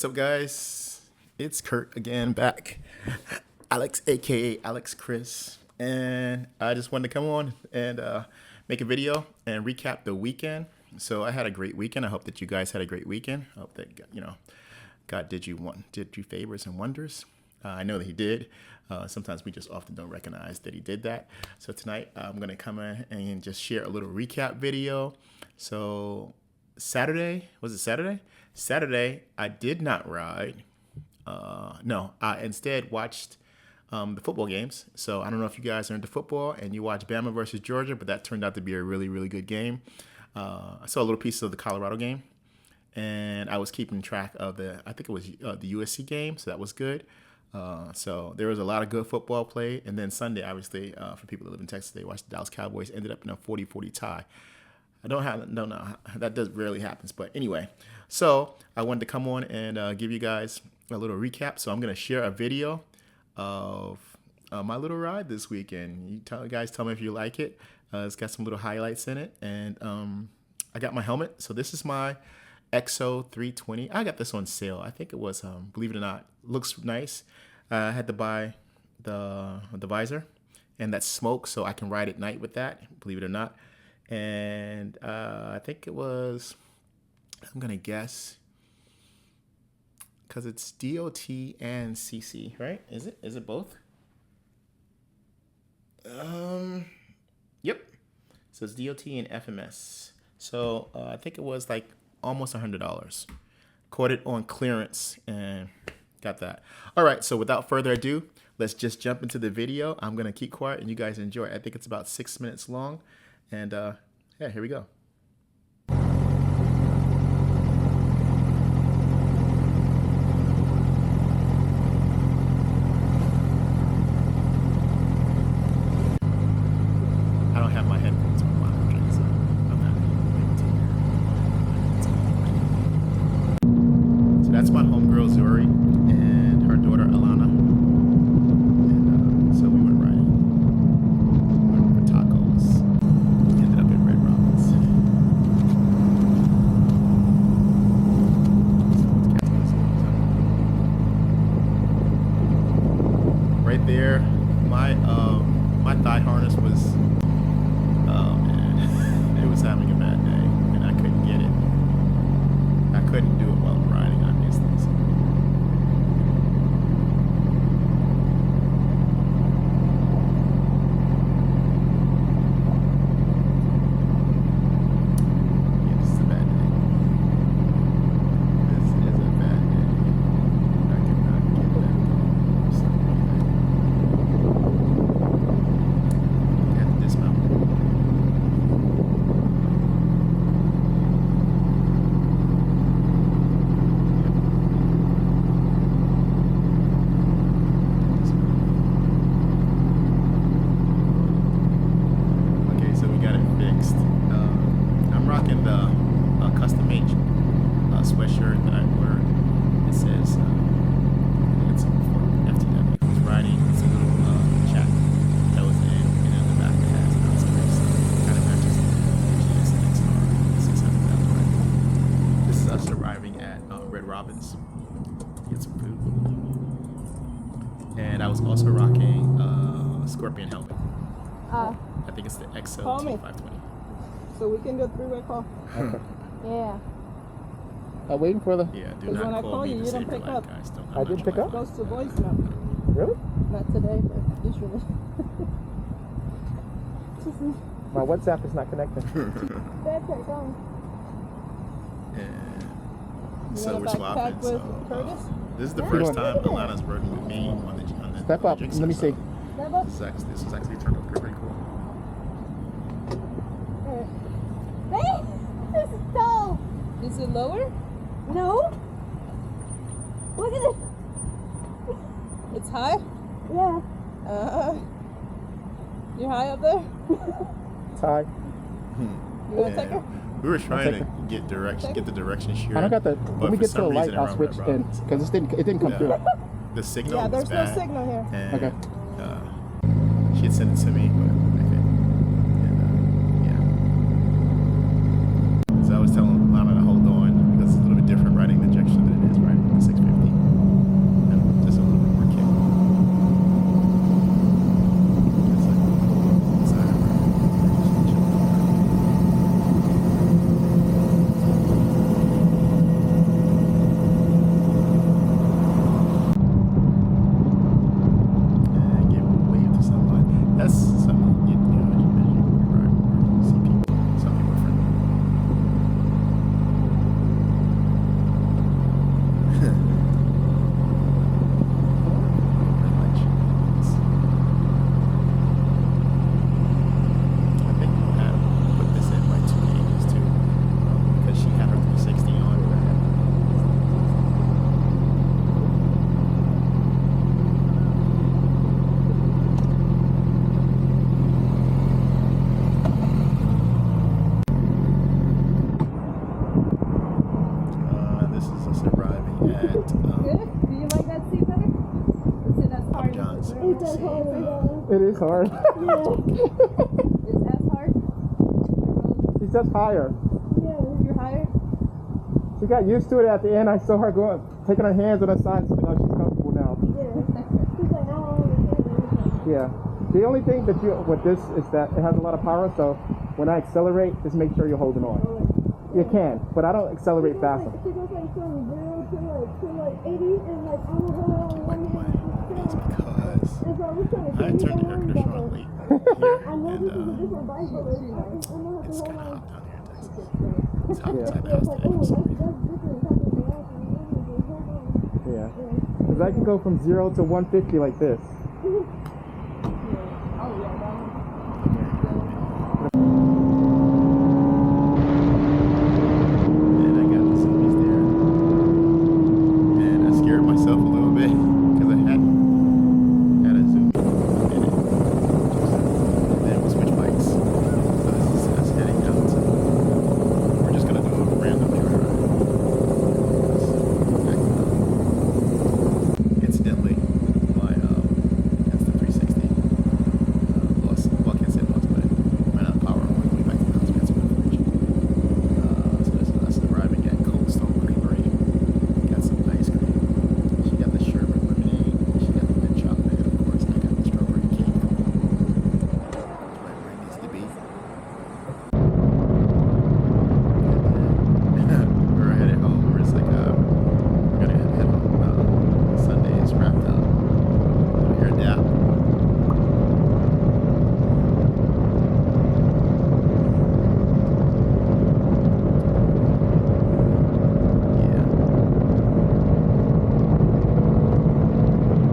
What's up, guys? It's Kurt again, back. Alex, aka Alex Chris, and I just wanted to come on and make a video and recap the weekend. So I had a great weekend. I hope that you guys had a great weekend. I hope that God did you favors and wonders. I know that He did. Sometimes we just often don't recognize that He did that. So tonight I'm gonna come in and just share a little recap video. So Saturday, was it Saturday? Saturday, I did not ride. No, I instead watched the football games. So I don't know if you guys are into football and you watch Bama versus Georgia, but that turned out to be a really, really good game. I saw a little piece of the Colorado game, and I was keeping track of I think it was the USC game, so that was good. So there was a lot of good football played. And then Sunday, obviously, for people that live in Texas, they watched the Dallas Cowboys, ended up in a 40-40 tie. I don't know. That rarely happens. But anyway, so I wanted to come on and give you guys a little recap. So I'm going to share a video of my little ride this weekend. You guys tell me if you like it. It's got some little highlights in it. And I got my helmet. So this is my XO 320. I got this on sale. I think it was, believe it or not, looks nice. I had to buy the visor and that smoke so I can ride at night with that, believe it or not. And I think it was, I'm going to guess, because it's DOT and CC, right? Is it both? Yep. So it's DOT and FMS. So I think it was like almost $100. Caught it on clearance and got that. All right, so without further ado, let's just jump into the video. I'm going to keep quiet and you guys enjoy. I think it's about 6 minutes long. And yeah, here we go. I don't have my headphones on while I'm drinking, so I'm not able to hear. So that's my homegirl Zuri and her daughter Alana. And so we went riding. Went for tacos. Ended up at Red Robbins. Right there, my thigh harness was, oh man, it was having a bad day, and I couldn't get it. I couldn't do it while I'm riding, obviously. So. Yeah, this is a bad day. This is a bad day. I cannot get that going for some reason. I have to dismount. Okay, so we got it fixed. I'm rocking the custom-made sweatshirt that I ordered. It says it's from FTW. Who's riding? It's a little chat that was in, and in the back it has an Oscars. Kind of matches the GSX 600,000 right. This is us arriving at Red Robbins. Get some food. And I was also rocking Scorpion helmet. I think it's the XO Call me. T520. So we can do a three-way call. Okay. Yeah. I'm waiting for the. Yeah, do Because when I not call call me you, to you save don't your pick life, up. guys. Don't. I didn't pick up? Goes to voicemail. Really? Not today, but usually. My WhatsApp is not connecting. That's it, go. And You so wanna we're swapping. backpack So with Curtis? this is the Yeah. first You time want- Alana's working with me on the Step up. jigsaw, Let me see. so Step up. This is actually turned out pretty cool. Hey, this is so. Is it lower? No. Look at it. It's high? Yeah. You high up there? Ty. You want to take her? We were trying to Take get the direction sure. I don't got the. but When we for get to the some light, reason I'll around switch Red in Robbins, because it didn't come Yeah. through. the signal Yeah, was there's bad. no signal here. And, Okay. She had sent it to me, but I couldn't. And, yeah. So I was telling Lana to hold on because it's a little bit different riding the injection than it is riding the 650. that's hard. It is hard. Yeah. Is that hard? She says higher. Yeah. You're higher? She got used to it at the end. I saw her going, taking her hands on her sides. She's like, oh, she's comfortable now. Yeah. She's like, I don't understand. Yeah. The only thing that you with this is that it has a lot of power. So when I accelerate, just make sure you're holding on. You can, but I don't accelerate fast. She goes like from 0 to 80 and like I'm gonna hold on one hand. It's because And so I was trying to I turned the air conditioner on late I here, know and this is a different bike, but it's like, I'm gonna have to it's hold kind of on. hot down here in Texas. It's hot Yeah. inside the Yeah, house it's like, today oh, for some that's reason. different. Something else. And I'm gonna just hold on. Yeah. Yeah. Because I can go from 0 to 150 like this. Oh, yeah, that one. And I got the zoomies there. And I scared myself a little bit because I had a zoom in it. And then we switched bikes. So this is us heading out. We're just gonna do a random joyride. Incidentally, my that's the 360 lost. Well, I can't say lost, but it ran out of power on the way back to the house. We had some footage. So this is us arriving at Cold Stone Creamery. Got some ice cream. She got the sherbet lemonade. She got the mint chocolate, and of course, I got the strawberry cake. Right where it needs to be. We're headed home. We're just like, we're gonna head home. Sunday is wrapped up. Here, Dap. Yeah.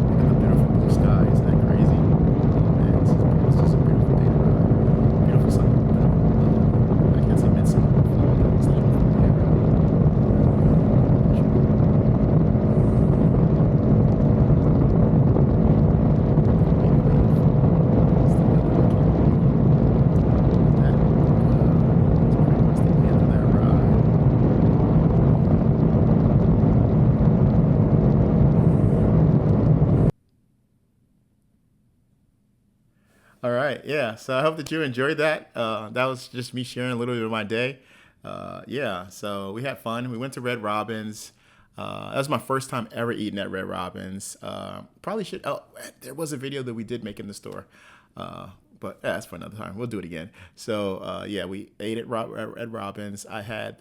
Look at the beautiful blue sky. Isn't that crazy? Oh man, it's just a beautiful day to ride. Beautiful sun. I can't say midsummer, but fall. It's not even fall yet. All right, yeah. So I hope that you enjoyed that. That was just me sharing a little bit of my day. Yeah, so we had fun. We went to Red Robbins. That was my first time ever eating at Red Robbins. Probably should. Oh, there was a video that we did make in the store, but yeah, that's for another time. We'll do it again. So yeah, we ate at Red Robbins. I had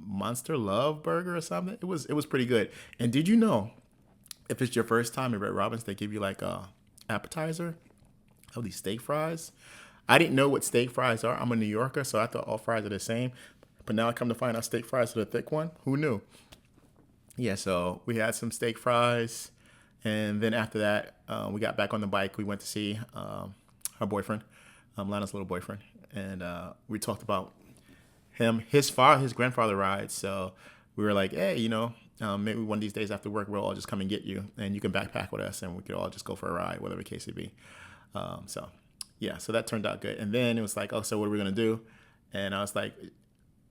Monster Love Burger or something. It was pretty good. And did you know, if it's your first time at Red Robbins, they give you like a appetizer of these steak fries. I didn't know what steak fries are. I'm a New Yorker, so I thought all fries are the same. But now I come to find out steak fries are the thick one. Who knew? Yeah, so we had some steak fries. And then after that, we got back on the bike. We went to see her boyfriend, Lana's little boyfriend. And we talked about his grandfather rides. So we were like, hey, maybe one of these days after work, we'll all just come and get you. And you can backpack with us, and we could all just go for a ride, whatever the case it be. So yeah, so that turned out good. And then it was like, oh, so what are we gonna do? And I was like,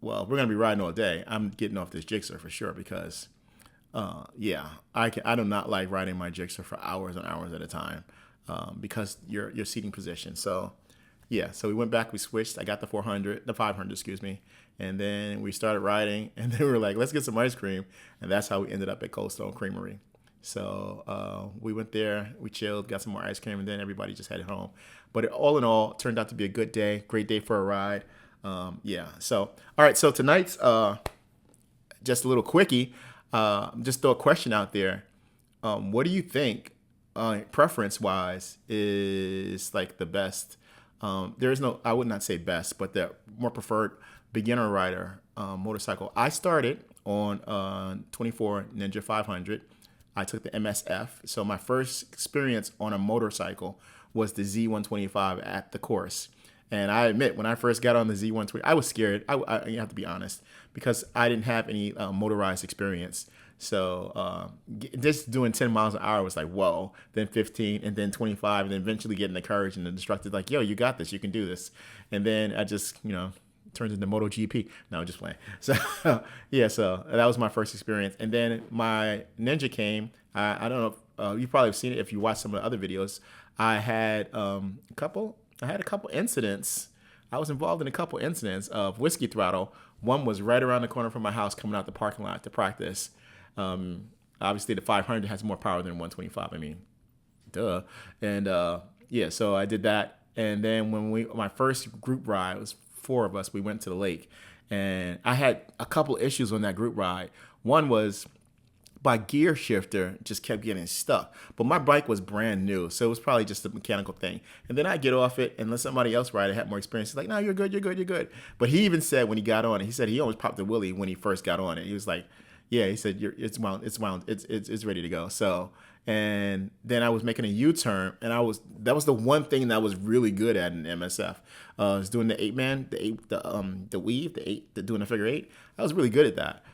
well, we're gonna be riding all day. I'm getting off this Gixxer for sure because, yeah, I do not like riding my Gixxer for hours and hours at a time because your seating position. So yeah, so we went back, we switched. I got the 500, excuse me, and then we started riding. And then we were like, let's get some ice cream, and that's how we ended up at Cold Stone Creamery. So we went there, we chilled, got some more ice cream, and then everybody just headed home. But all in all, it turned out to be a good day, great day for a ride. Yeah. So, all right. So tonight's just a little quickie. Just throw a question out there. What do you think, preference-wise, is like the best? There is no, I would not say best, but the more preferred beginner rider motorcycle. I started on 24 Ninja 500. I took the MSF. So my first experience on a motorcycle was the Z125 at the course. And I admit, when I first got on the Z120, I was scared. I have to be honest, because I didn't have any motorized experience. So just doing 10 miles an hour was like, whoa, then 15, and then 25, and then eventually getting the courage, and the instructor's like, yo, you got this, you can do this. And then I just, turned into MotoGP. No, just playing. So yeah, so that was my first experience. And then my Ninja came. I don't know you probably have seen it if you watch some of the other videos. I had a couple incidents. I was involved in a couple incidents of whiskey throttle. One was right around the corner from my house, coming out the parking lot to practice. Obviously, the 500 has more power than 125. I mean, duh. And yeah, so I did that. And then my first group ride, it was 4 of us. We went to the lake, and I had a couple issues on that group ride. One was my gear shifter just kept getting stuck, but my bike was brand new, so it was probably just a mechanical thing. And then I get off it and let somebody else ride it, had more experience. He's like, no, you're good, you're good, you're good. But he even said when he got on it, he said he almost popped a wheelie when he first got on it. He was like, yeah, he said it's wound, it's ready to go. So, and then I was making a U-turn, and that was the one thing that I was really good at in MSF. I was doing the 8-man, the weave, doing the figure 8. I was really good at that.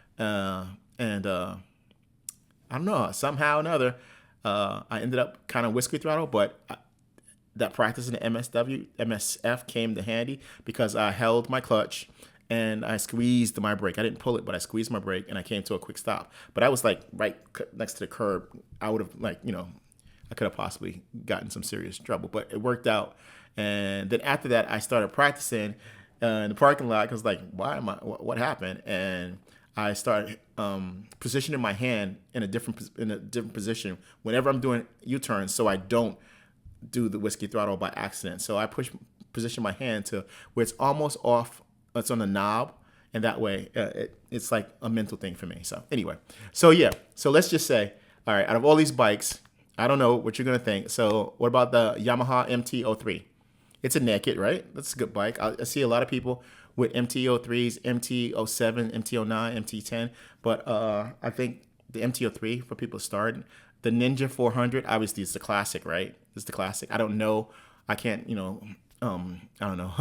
I don't know, somehow or another, I ended up kind of whiskey throttle, but that practice in the MSF came to handy because I held my clutch and I squeezed my brake. I didn't pull it, but I squeezed my brake and I came to a quick stop. But I was like right next to the curb. I would have I could have possibly gotten some serious trouble, but it worked out. And then after that, I started practicing in the parking lot because what happened? And I started positioning my hand in a different position whenever I'm doing U-turns, so I don't do the whiskey throttle by accident. So I position my hand to where it's almost off. It's on the knob, and that way it's like a mental thing for me. So anyway, so let's just say, all right, out of all these bikes, I don't know what you're gonna think. So what about the Yamaha MT-03? It's a naked, right? That's a good bike. I see a lot of people with MT-03s, MT-07, MT-09, MT-10, but I think the MT-03 for people starting. The Ninja 400, obviously, it's the classic, right? It's the classic. I don't know. I can't, I don't know,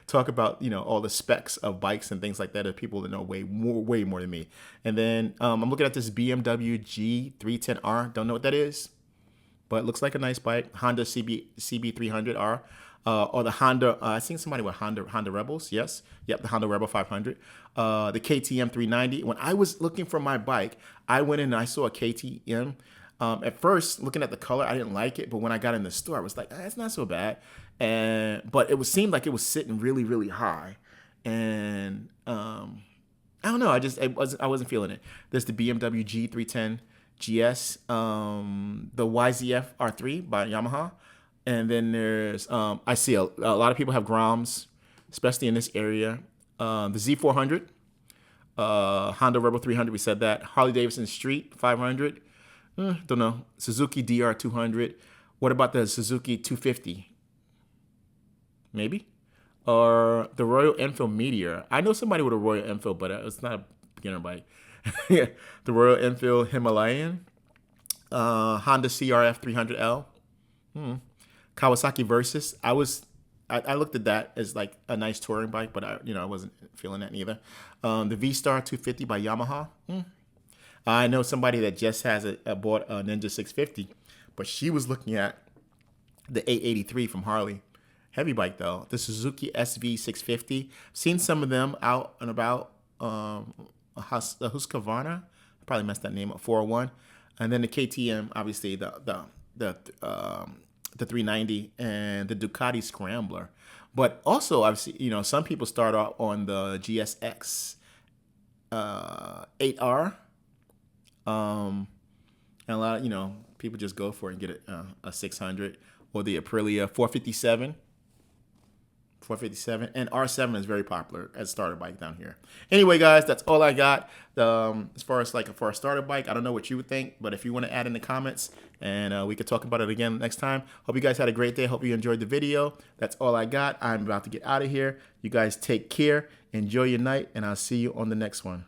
talk about, all the specs of bikes and things like that of people that know way more than me. And then I'm looking at this BMW G310R. Don't know what that is, but it looks like a nice bike. Honda CB300R. Or the Honda, I seen somebody with Honda Rebels. Yes. Yep, the Honda Rebel 500. The KTM 390. When I was looking for my bike, I went in and I saw a KTM. At first, looking at the color, I didn't like it. But when I got in the store, I was like, it's not so bad. But seemed like it was sitting really, really high. And I don't know. I wasn't feeling it. There's the BMW G310 GS, the YZF R3 by Yamaha. And then there's, I see a lot of people have Groms, especially in this area. The Z400, Honda Rebel 300, we said that. Harley Davidson Street 500, don't know. Suzuki DR 200. What about the Suzuki 250? Maybe? Or the Royal Enfield Meteor. I know somebody with a Royal Enfield, but it's not a beginner bike. The Royal Enfield Himalayan, Honda CRF 300L. Kawasaki Versys. I looked at that as like a nice touring bike, but I wasn't feeling that neither. The V-Star 250 by Yamaha. I know somebody that just bought a Ninja 650, but she was looking at the 883 from Harley. Heavy bike though. The Suzuki SV 650. Seen some of them out and about. The Husqvarna. I probably messed that name up. 401, and then the KTM. Obviously the 390 and the Ducati Scrambler. But also, I've seen, some people start off on the GSX 8R. And a lot of, people just go for it and get a 600 or the Aprilia 457. And R7 is very popular as a starter bike down here. Anyway, guys, that's all I got. As far as for a starter bike, I don't know what you would think, but if you want to add in the comments, and we could talk about it again next time. Hope you guys had a great day. Hope you enjoyed the video. That's all I got. I'm about to get out of here. You guys take care. Enjoy your night, and I'll see you on the next one.